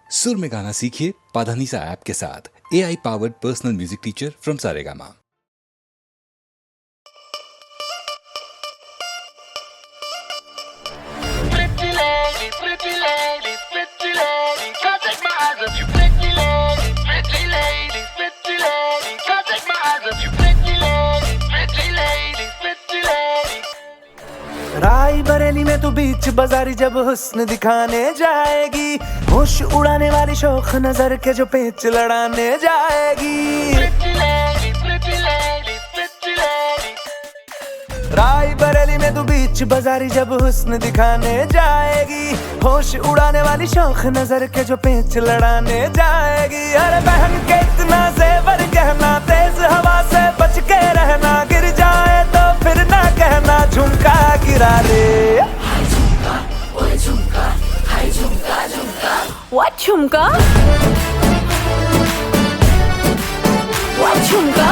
सुर में गाना सीखिए पाधानीसा ऐप के साथ। AI powered personal music teacher from Saregama. राई बरेली में तू बीच बाजारी जब हुस्न दिखाने जाएगी, होश उड़ाने वाली शौक नजर के जो पेच लड़ाने जाएगी। राई बरेली में तू बीच बाजारी जब हुस्न दिखाने जाएगी, होश उड़ाने वाली शौक नजर के जो पेच लड़ाने जाएगी। अरे बहन के इतना जेवर गहना, तेज हवा से बच के रहना, गिर जाए तो फिर ना कहना झुमका गिरा रे। हाय झुमका, ओए झुमका, हाय झुमका झुमका। What झुमका? What झुमका?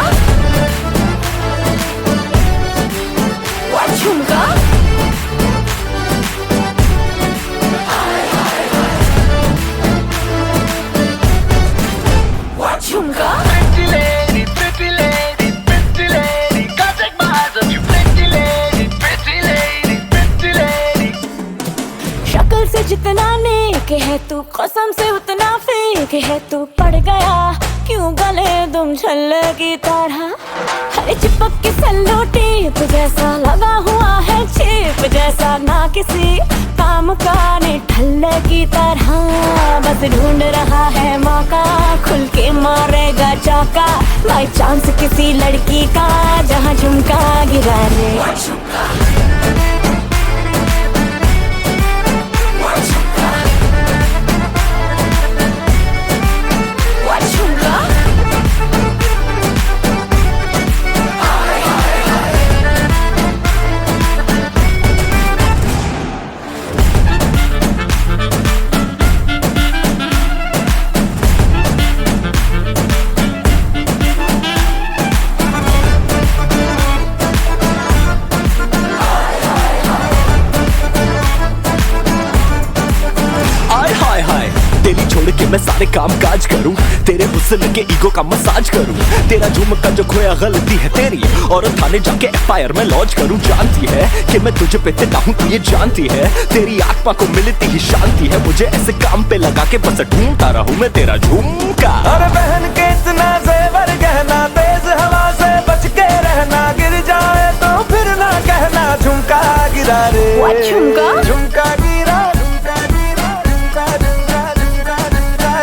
What झुमका? What झुमका? Pretty lady, pretty lady, pretty lady, can't take my eyes off you. Pretty lady, pretty lady, pretty lady. शक्ल से जितना नेक है तू, कसम से उतना फेक है तू। पड़ गया क्यों गले तुम छल्ले की तरह, हरे चिपक के सल्लो टेप जैसा लगा हुआ है चेप जैसा, ना किसी काम का ठल्ले की तरह। बस ढूंढ रहा है मौका, खुल के मारेगा चौका, बाई चांस किसी लड़की का जहाँ झुमका गिरा रे। तेरी छोड़ के मैं सारे काम काज करूं, तेरे हुस्न के ईगो का मसाज करूं। तेरा झुमका जो खोया गलती है तेरी, और थाने जाके एफआईआर में लॉन्च करूं। जानती है कि मैं तुझे पे तेरा हूं, तू ये जानती है। तेरी आत्मा को मिलती ही शांति है, मुझे ऐसे काम पे लगा के बस ढूंढता रहूं मैं तेरा झुमका। अरे बहन के इतना जेवर गहना, तेज हवा से बच के रहना, गिर जाए तो फिर ना कहना झुमका गिरा रे। What झुमका? झुमका गिरा, झुमका गिरा, झुमका झुमका झुमका झुमका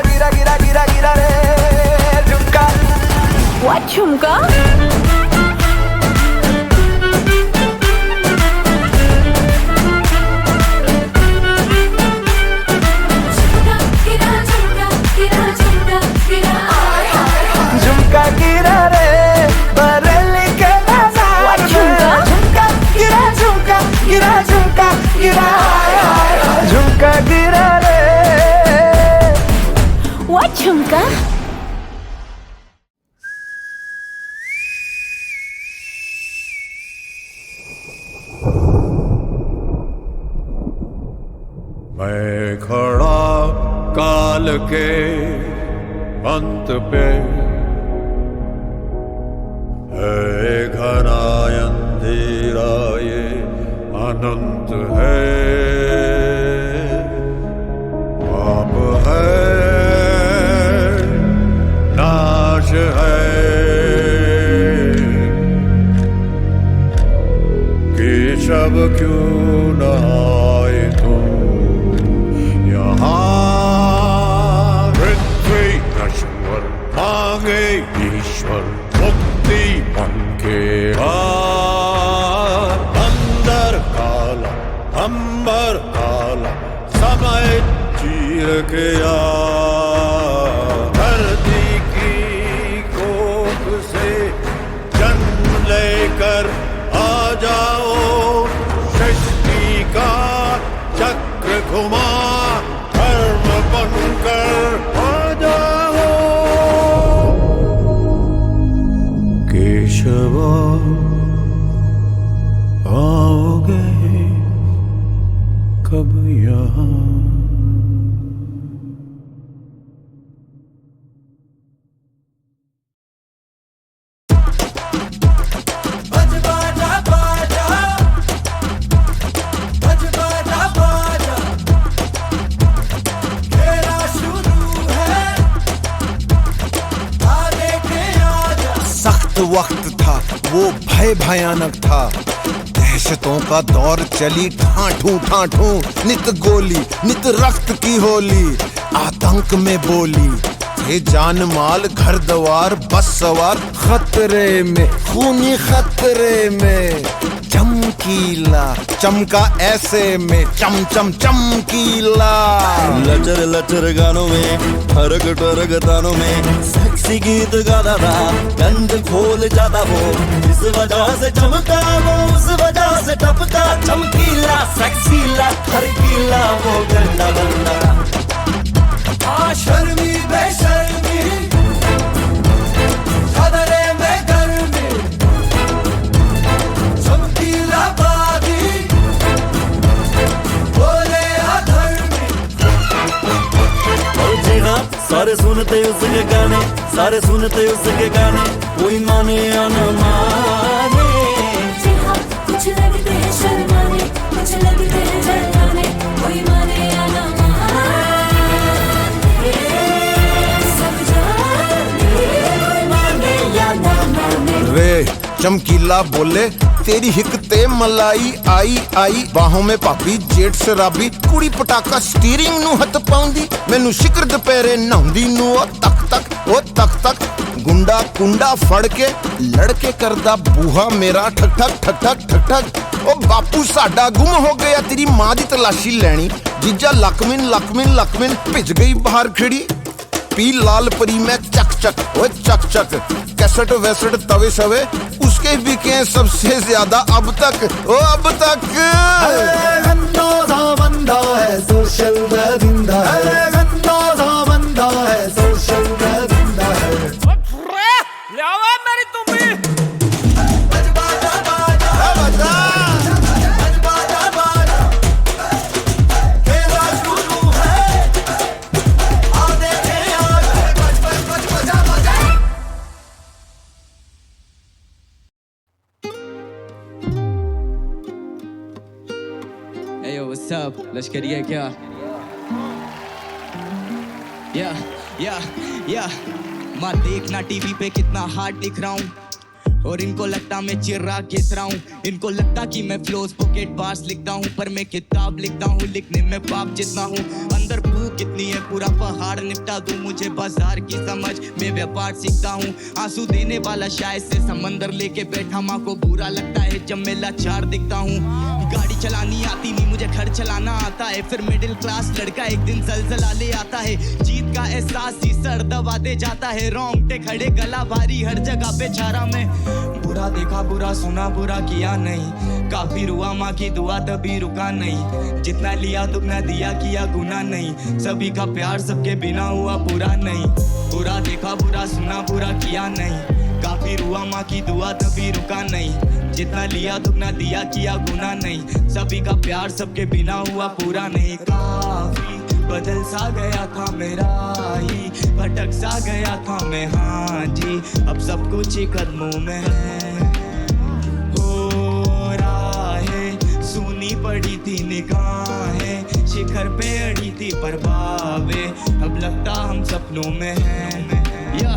गिरा गिरा गिरा गिरा रे झुमका। What झुमका? झुमका गिरा रे बरेली के बाजार में। झुमका गिरा, झुमका गिरा, झुमका गिरा, झुमका गिरा रे। What झुमका? मैं खड़ा काल के अंत पे, है घना अंधेरा ये अनंत है। पाप है, नाश है, केशव क्यों न आए तुम यहाँ। पृथ्वी नश्वर मांगे ईश्वर, मुक्ति मन के हार। अंदर काला अंबर काला, समय चीर के आ। धरती की कोख से जन्म लेकर आ जाओ, सृष्टि का चक्र घुमा, धर्म बनकर आ जाओ। केशव आओगे कब यहाँ। वक्त था वो भय भयानक था, दहशतों का दौर चली ठाठू ठाठू, नित गोली नित रक्त की होली, आतंक में बोली थे जान माल घर द्वार बस सवार, खतरे में खूनी खतरे में, चमकीला चमका ऐसे में चम चम चमकीला। लचर लचर गानों में ठरक ठरक तानों में सेक्सी गीत गाता था, गंज खोल जाता वो, इस वजह से चमका वो, उस वजह से टपका, चमकीला सेक्सीला खरकीला वो गंदा गंदा। शर्मी बेशर्मी खतरे में गर्मी, चमकीला बागी बोले अधर्मी। और जी हाँ, सारे सुनते उसके गाने, सारे सुनते उसके गाने, कोई माने या न माने। जी हाँ, कुछ लगते हैं शर्माने, कुछ लगते हैं जलाने, कोई माने या ना माने, सब जाने, कोई माने या ना माने। वे चमकीला बोले तेरी हिकते मलाई आई आई, बाहों में पापी जेठ शराबी, कुड़ी पटाका स्टीयरिंग ਨੂੰ ਹੱਥ ਪਾਉਂਦੀ, ਮੈਨੂੰ ਸ਼ਿਕਰ ਦੁਪਹਿਰੇ ਨਹਾਉਂਦੀ ਨੂੰ ਉਹ ਤੱਕ ਤੱਕ, ਗੁੰਡਾ ਕੁੰਡਾ ਫੜ ਕੇ ਲੜਕੇ ਕਰਦਾ ਬੂਹਾ ਮੇਰਾ ਠਕ ਠਕ ਠਕ ਠਕ ਠਕ ਠਕ। ਉਹ ਬਾਪੂ ਸਾਡਾ ਗੁੰਮ ਹੋ ਗਿਆ, ਤੇਰੀ ਮਾਂ ਦੀ ਤਲਾਸ਼ੀ ਲੈਣੀ, ਜੀਜਾ ਲਕਮਿਨ ਭਿੱਜ ਗਈ ਬਾਹਰ ਖੜੀ, पी लाल परी में चक चक वो चक चक, कैसेट वैसेट तवे सवे उसके बिके सबसे ज्यादा अब तक ओ अब तक। गंदा बंदा है सोशल बंदा है, गंदा बंदा है सोशल बंदा है। मेरी तुम्बी What's up? लश्करिया क्या? या माँ देखना टीवी पे कितना हार्ड दिख रहा हूँ, और इनको लगता मैं चिर्राग घिस रहा हूँ, इनको लगता कि मैं फ्लोज पॉकेट बार्स लिखता हूँ, पर मैं किताब लिखता हूँ, लिखने में पाप जितना हूँ, अंदर भूख कितनी है पूरा पहाड़ निपटा दूँ, मुझे बाजार की समझ मैं व्यापार सीखता हूँ, आंसू देने वाला शायद से समंदर लेके बैठा, माँ को बुरा लगता है जब मैं लाचार दिखता हूँ, गाड़ी चलानी आती नहीं मुझे घर चलाना आता है, फिर मिडिल क्लास लड़का एक दिन जलजला ले आता है, जीत का एहसास ही सर दबा दे जाता है, रोंगटे खड़े गला भारी हर जगह पे छारा में, बुरा देखा बुरा सुना बुरा किया नहीं, काफी रुआ माँ की दुआ तभी रुका नहीं, जितना लिया तुमने दिया किया गुना नहीं, सभी का प्यार सबके बिना हुआ पूरा नहीं, बुरा देखा बुरा सुना बुरा किया नहीं, काफी रुआ माँ की दुआ तभी रुका नहीं, जितना लिया तुमने दिया किया गुना नहीं, सभी का प्यार सबके बिना हुआ पूरा नहीं, काफी बदल सा गया था मेरा ही, भटक सा गया था मैं, हाँ जी अब सब कुछ ही कदमों में है, हो रहा है सुनी पड़ी थी निगाहें, शिखर पे अड़ी थी पर भावे, अब लगता हम सपनों में है, या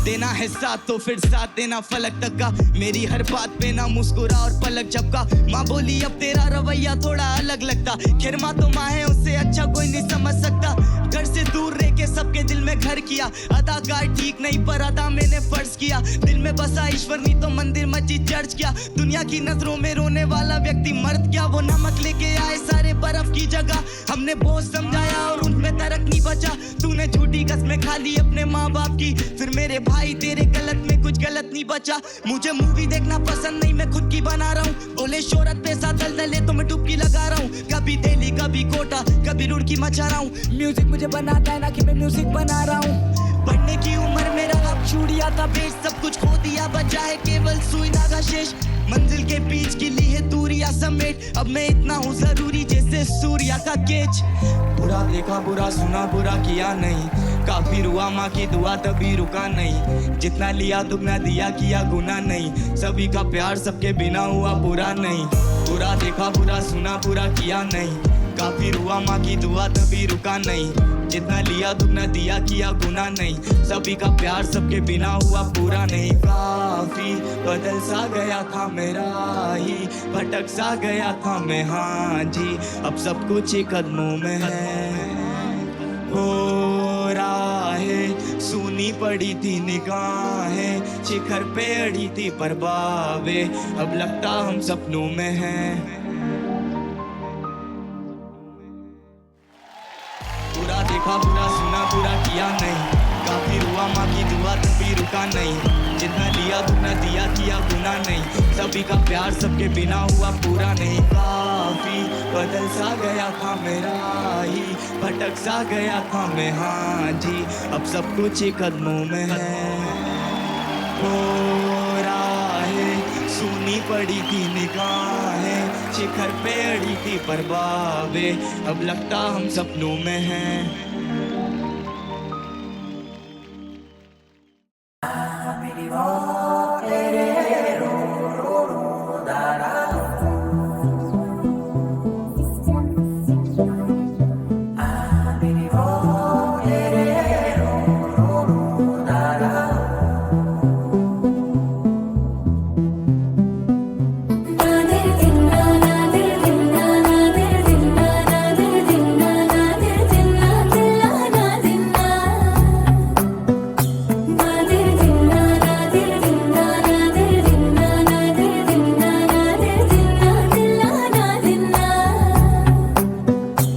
देना है साथ तो फिर साथ देना फलक तक का, मेरी हर बात पे ना मुस्कुरा और पलक झपका, माँ बोली अब तेरा रवैया थोड़ा अलग लगता, खैर माँ तो माँ है उससे अच्छा कोई नहीं समझ सकता, घर से दूर रह के सबके दिल में घर किया, अदाकार ठीक नहीं पर अदा मैंने फर्ज किया, दिल में बसा ईश्वर नहीं तो मंदिर मस्जिद चर्च किया, दुनिया की नजरों में रोने वाला व्यक्ति मर्द क्या, वो नमक लेके आए सारे बर्फ की जगह, हमने बोझ समझाया और उनमें तरक नहीं बचा, तूने झूठी कसमें खा ली अपने माँ बाप की, फिर मेरे भाई तेरे गलत में कुछ गलत नहीं बचा, मुझे मूवी देखना पसंद नहीं मैं खुद की बना रहा हूँ, बोले शोहरत पैसा दलदले तो मैं डुबकी लगा रहा हूँ, कभी दिल्ली कभी कोटा कभी रुड़की मचा रहा हूँ, म्यूजिक मुझे बनाता है ना कि मैं म्यूजिक बना रहा हूँ, पढ़ने की उम्र मेरा अब छूटिया था बेच, सब कुछ खो दिया बचा है केवल सुई धागा शेष, मंजिल के बीच की ली है दूरियां समेट, अब मैं इतना हूँ जरूरी जैसे सूर्या का गेज, बुरा देखा बुरा सुना बुरा किया नहीं, काफी रुआ माँ की दुआ तभी रुका नहीं, जितना लिया दुगना दिया किया गुना नहीं, सभी का प्यार सबके बिना हुआ पूरा नहीं, बुरा देखा बुरा सुना बुरा किया नहीं, काफी हुआ माँ की दुआ तभी रुका नहीं, जितना लिया दुगना दिया किया गुना नहीं, सभी का प्यार सबके बिना हुआ पूरा नहीं। काफी बदल सा गया था मेरा ही, भटक सा गया था मैं, हाँ जी अब सब कुछ ही कदमों में है। हो राहें सुनी पड़ी थी निगाहें, शिखर पे अड़ी थी पर बावे, अब लगता हम सपनों में हैं। पूरा देखा पूरा सुना पूरा किया नहीं, काफी हुआ माँ की दुआ तभी रुका नहीं, जितना लिया दुगना दिया किया गुना नहीं, सभी का प्यार सबके बिना हुआ पूरा नहीं। काफी बदल सा गया था मेरा ही, भटक सा गया था मैं, हाँ जी अब सब कुछ ही कदमों में है। हो राहें सुनी पड़ी थी निगाहें, शिखर पे अड़ी थी पर बावे, अब लगता हम सपनों में हैं।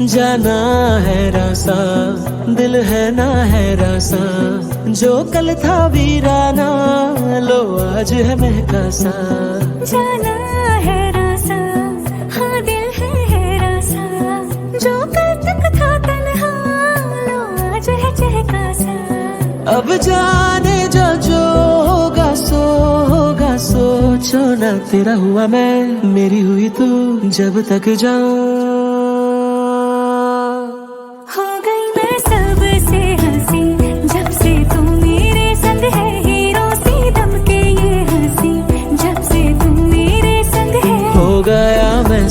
जाना है रासा दिल है ना है रासा, जो कल था वीराना लो आज है महका सा। जाना है रासा हाँ दिल है रासा, जो कल तक था तन्हा लो आज है चहका सा। अब जाने जो होगा होगा, सोचो ना तेरा हुआ मैं मेरी हुई तू, जब तक जाऊं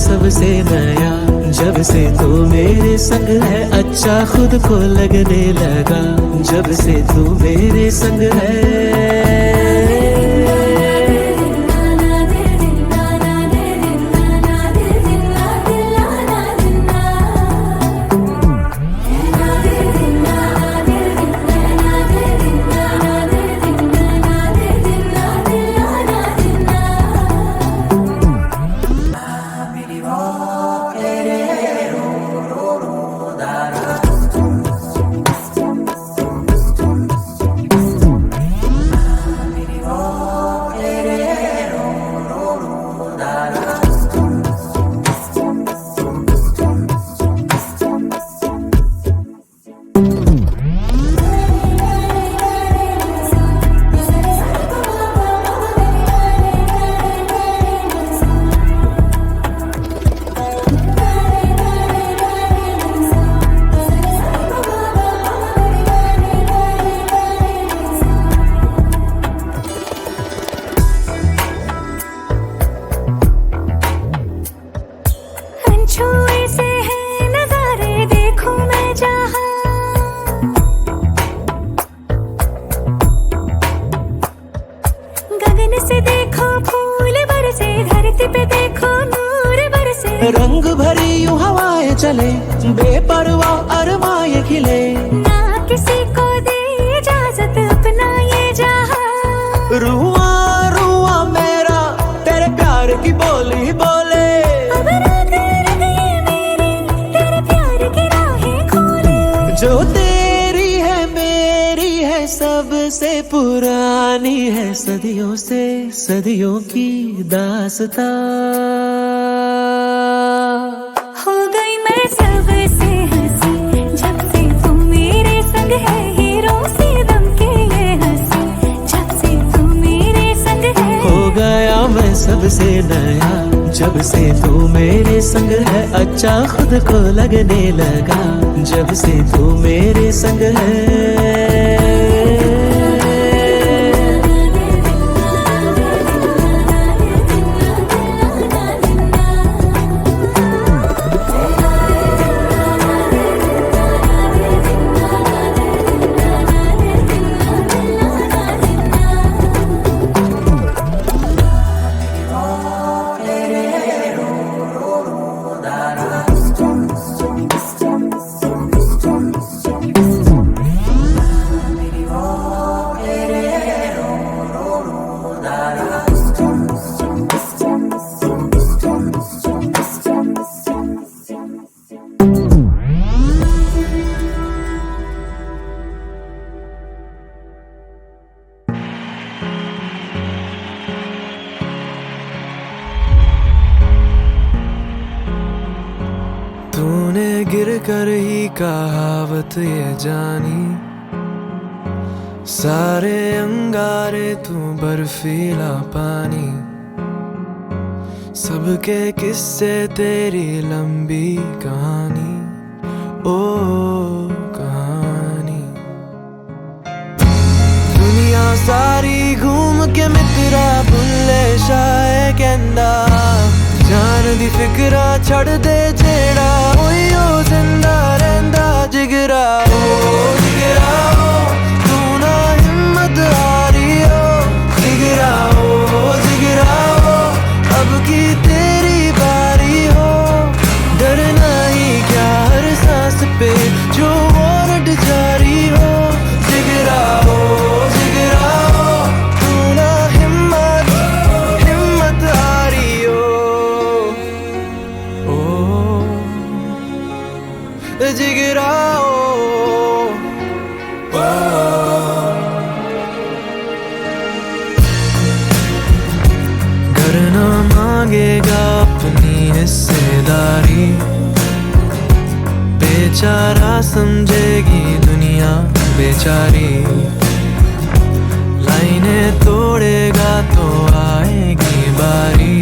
सबसे नया, जब से तू मेरे संग है अच्छा खुद को लगने लगा, जब से तू मेरे संग है। रंग भरी यूं हवाएं चले, बेपरवाह अरमाए खिले, ना किसी को दे इजाजत अपना ये जहां। रुआ रुआ मेरा तेरे प्यार की बोली बोले, अब रात रंग ये मेरी तेरे प्यार की राहें खोले, जो तेरी है मेरी है सबसे पुरानी है, सदियों से सदियों की दास्तां। हो गई मैं सबसे हंसी जब से तू मेरे संग है, हीरो से दम के ये हंसी जब से तू मेरे संग है। हो गया मैं सबसे नया, जब से तू मेरे संग है अच्छा खुद को लगने लगा, जब से तू मेरे संग है। कर ही कहावत ये जानी, सारे अंगारे तू बर्फीला पानी, सबके किस्से तेरी लंबी कहानी, ओ कहानी। दुनिया सारी घूम के मित्रा भुल्ले शाये कहंदा, जान दी फिकरा छड़ दे जेड़ा ओई ओ जिंदा रहंदा जिगरा, ओ जिगरा ओ तू ना हिम्मत हारी ओ जिगरा, ओ जिगरा ओ अब की तेरी बारी हो, डरना ही क्या हर सांस पे जो वारंट जारी हो, जिगरा ओ जिगरा ओ तू ना हिम्मत हारी हो, ओ जिगरा ओ घर ना मांगेगा अपनी हिस्सेदारी, बेचारा समझेगी दुनिया बेचारी, लाइनें तोड़ेगा तो आएगी बारी,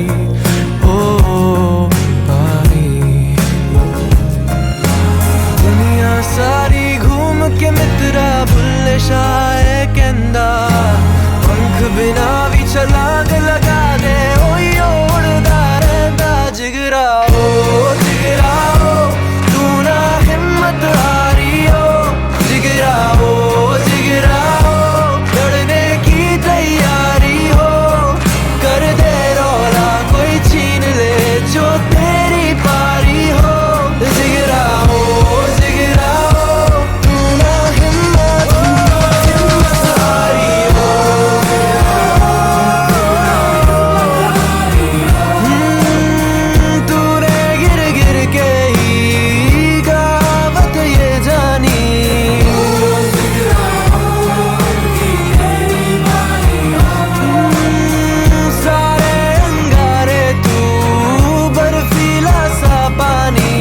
ओ बारी। दुनिया सारी घूम के मित्रा भुल्ले शाये कहंदा, पंख बिना भी छलांग लगा दे ओई उड़दा रहंदा जिगरा, ओ जिगरा ओ तू ना हिम्मत हारी हो, जिगरा ओ जिगरा ओ लड़ने की तैयारी हो, कर दे रौला कोई छीन ले जो तेरी पारी हो, जिगरा ओ जिगरा ओ तू ना हिम्मत हारी हो, तूने गिर गिर के ही कहावत ये जानी, सारे अंगारे तू बर्फीला सा पानी,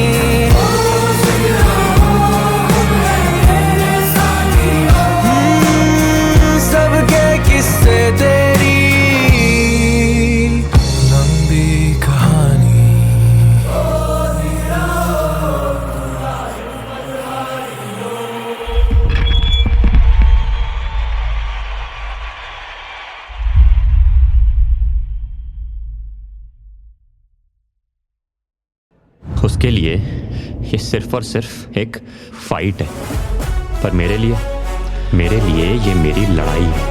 सबके किस्से तेरी लंबी कहानी। उसके लिए ये सिर्फ और सिर्फ एक फाइट है, पर मेरे लिए ये मेरी लड़ाई है।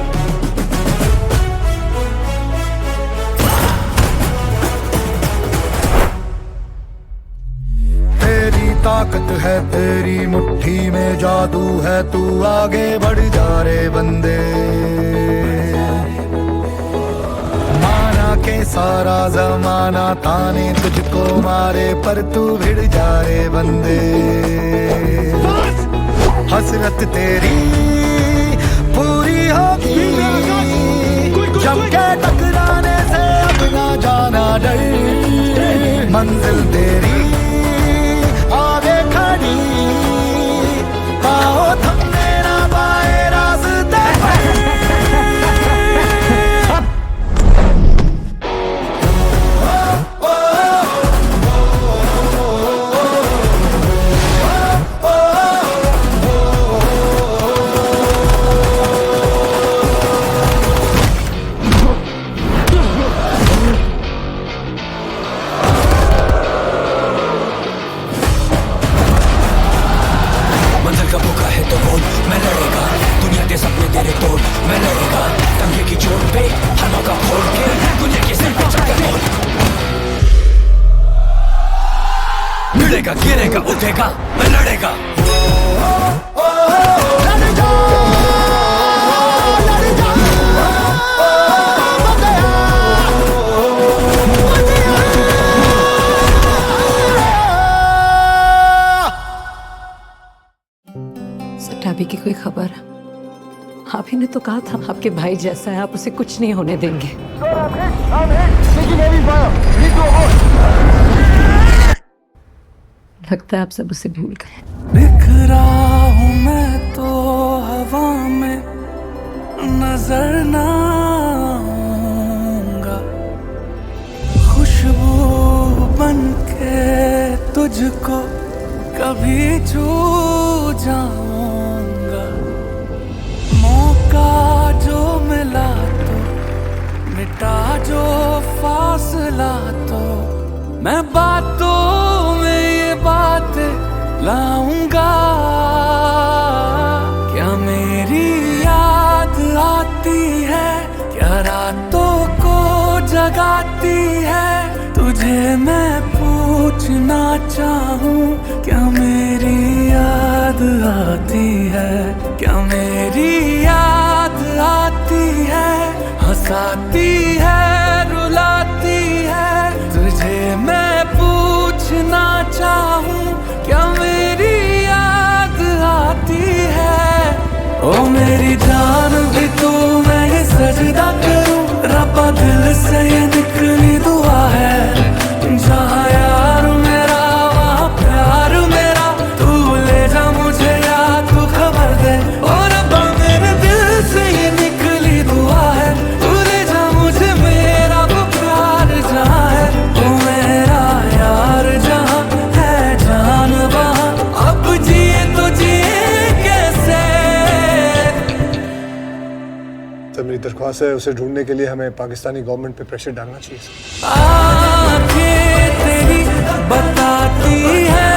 तेरी ताकत है तेरी मुट्ठी में जादू है, तू आगे बढ़ जा रे बंदे, माना के सारा जमाना ताने तुझको मारे पर तू भिड़ जा रे बंदे, हसरत तेरी पूरी होगी, जम के टकराने से अब ना जाना डर, मंजिल तेरी आगे खड़ी, आओ थमने ना पाए रास्ते गिरेगा गिरेगा उठेगा मैं लड़ेगा। सटाबी की कोई खबर? आप ही ने तो कहा था आपके भाई जैसा है, आप उसे कुछ नहीं होने देंगे। लगता है आप सब उसे भूल गए। बिखरा हूँ मैं तो हवा में नजर ना आऊंगा, खुशबू बन के तुझको कभी छू जाऊंगा। मौका जो मिला तो मिटा जो फासला तो मैं बातों में ये बातें लाऊंगा। क्या मेरी याद आती है, क्या रातों को जगाती है, तुझे मैं पूछना चाहूँ। क्या मेरी याद आती है, क्या मेरी याद आती है, हंसाती है रुलाती है, तुझे मैं पूछना चाहूँ। क्या मेरी याद आती है, ओ मेरी जान भी तू, मैं ये सजदा करूँ रब्बा, दिल से ये निकली दुआ है। जहाँ यार मेरा वहाँ प्यार मेरा, तू ले जा मुझे या तू खबर दे। और रब्बा मेरे दिल से ये निकली दुआ है, तू ले जा मुझे मेरा वो प्यार जहाँ है। ओ मेरा यार जहाँ है जान वहाँ, अब जिए तो जिए कैसे। तो मेरी दरख्वास्त है, उसे ढूंढने के लिए हमें पाकिस्तानी गवर्नमेंट पे प्रेशर डालना चाहिए। आँखें तेरी बताती है,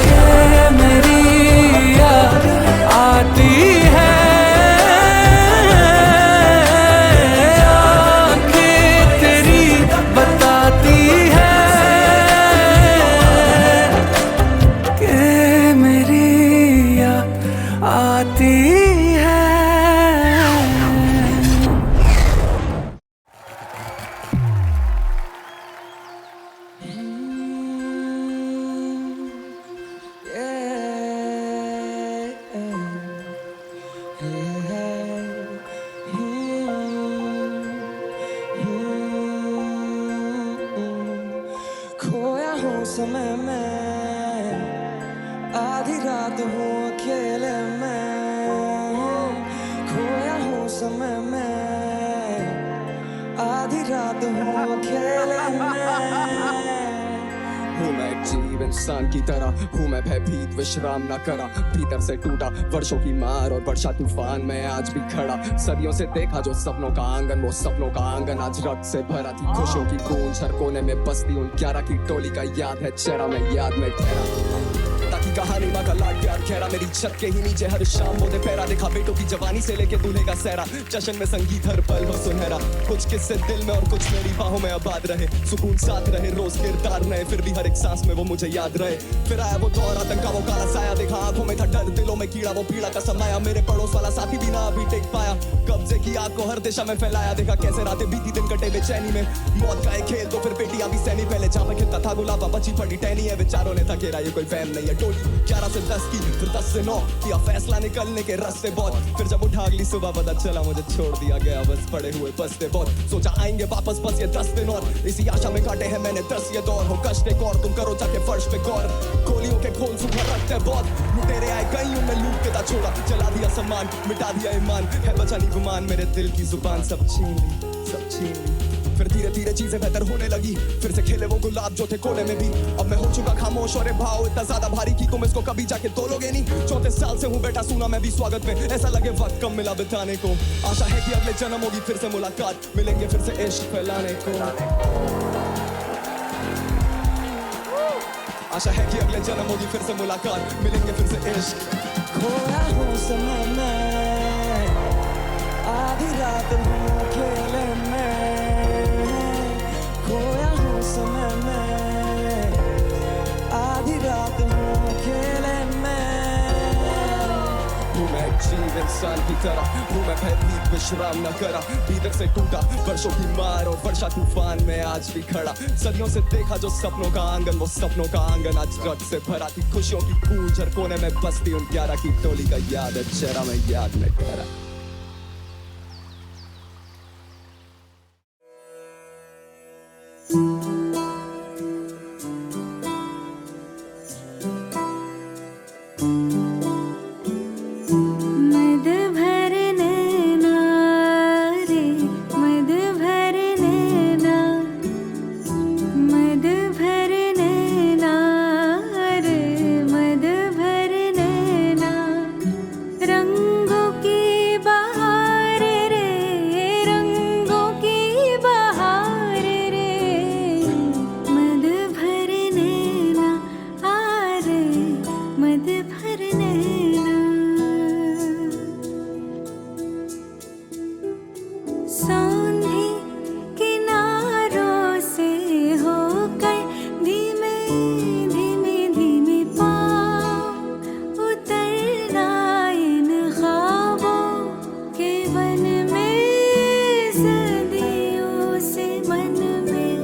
ये मेरी याद आती है। आँखें तेरी बताती है कि मेरी याद आती है। खोया हूँ समय में, आधी रात हूँ अकेले में। खोया हूँ समय में, आधी रात हूँ अकेले में। हूँ मैं एक जीव इंसान की तरह, हूँ मैं भयभीत विश्राम न करा। भीतर से टूटा वर्षों की मार और वर्षा तूफान में आज भी खड़ा। सदियों से देखा जो सपनों का आंगन, वो सपनों का आंगन आज रक्त से भरा थी। खुशियों की गूंज हर कोने में बसती उन 11 की टोली का याद है चेहरा में याद में ठहरा। ताकि कहानी माँ का लाड प्यार खेरा, मेरी छत के ही नीचे हर शाम वो पैरा। देखा बेटों की जवानी से लेके दूल्हे का सहरा, जश्न में संगीत हर पल हो सुनहरा। कुछ किस्से दिल में और कुछ मेरी बाहों में आबाद रहे। सुकून साथ रहे रोज किरदार नए, फिर भी हर एक सांस में वो मुझे याद रहे। फिर आया वो दौर आतंका, वो काला साया देखा आंखों में था डर, दिलों में कीड़ा वो पीड़ा का समाया। मेरे पड़ोस वाला साथी भी ना अभी टिक पाया, कब्जे की आग को हर दिशा में फैलाया। देखा कैसे रातें बीती दिन कटे बेचैनी में, मौत का एक खेल तो फिर बेटियां भी सहनी। पहले जहाँ पे खिलता था गुलाबा बची पड़ी टहनी है, विचारों ने था घेरा ये कोई वहम नहीं है। टोली 11 से 10 की, फिर 10 से 9 किया फैसला निकलने के रास्ते बहुत। फिर जब उठा अगली सुबह पता चला मुझे छोड़ दिया गया, बस पड़े हुए बसते बहुत। सोचा आएंगे वापस बस ये 10 दिन और, इसी आशा में काटे हैं मैंने 10 ये दौर। हो कष्ट एक और, तुम करो जाके फर्श पे गौर। गोलियों के खोल सुखा रखते बहुत, लुटेरे आए गई उनमें लूट के था छोड़ा। जला दिया सम्मान मिटा दिया ईमान, है बचा नहीं गुमान। मेरे दिल की जुबान सब छीन ली, सब छीन ली। फिर धीरे धीरे चीजें बेहतर होने लगी, फिर से खेले वो गुलाब जो थे कोने में भी। अब मैं हो चुका खामोश और ये भाव इतना ज्यादा भारी कि तुम इसको कभी जाके तोलोगे नहीं। 34 साल से हूँ बैठा सुना मैं भी स्वागत में, ऐसा लगे वक्त कम मिला बिताने को। आशा है कि अगले जन्म होगी फिर से मुलाकात, मिलेंगे फिर से इश्क फैलाने को। आशा है कि अगले जन्म होगी फिर से मुलाकात, मिलेंगे फिर से इश्क। खोया हूँ समय में, आधी रात हूँ अकेले में। खोया हूँ समय में, आधी रात हूँ अकेले में। हूँ मैं एक जीव इंसान की तरह, हूँ मैं भयभीत विश्राम न करा। भीतर से टूटा वर्षों की मार और वर्षा तूफान में आज भी खड़ा। सदियों से देखा जो सपनों का आंगन, वो सपनों का आंगन आज रक्त से भरा थी। खुशियों की गूंज हर कोने में बसती उन 11 की टोली का याद है चेहरा में याद में ठहरा। मद भर नैना सौंधी किनारों से होकर धीमे धीमे धीमे पाँव उतरना इन ख्वाबों के वन में सदियों से मन में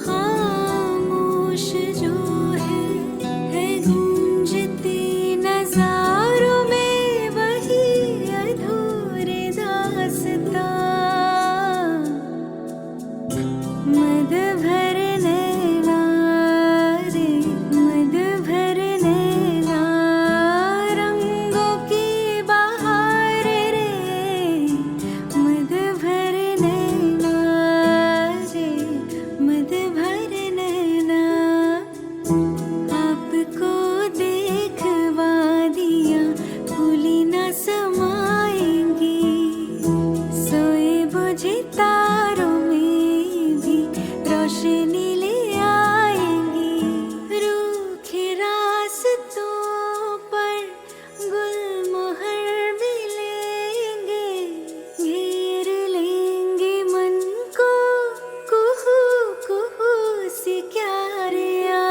खामोश जो है गूंजती नजारों में वही अधूरे दास्तां मद भर नैना रे मद भर नैना रंगों की बहार रे मद भर नैना रे मद भर नैना आपको देखवा दिया भूली ना समाएंगी सोए बुझे तारों में भी रोशनी ले आएंगी रूखे रास्तों पर गुलमोहर मिलेंगे घेर लेंगे मन को कुहू कुहू सी क्यारियां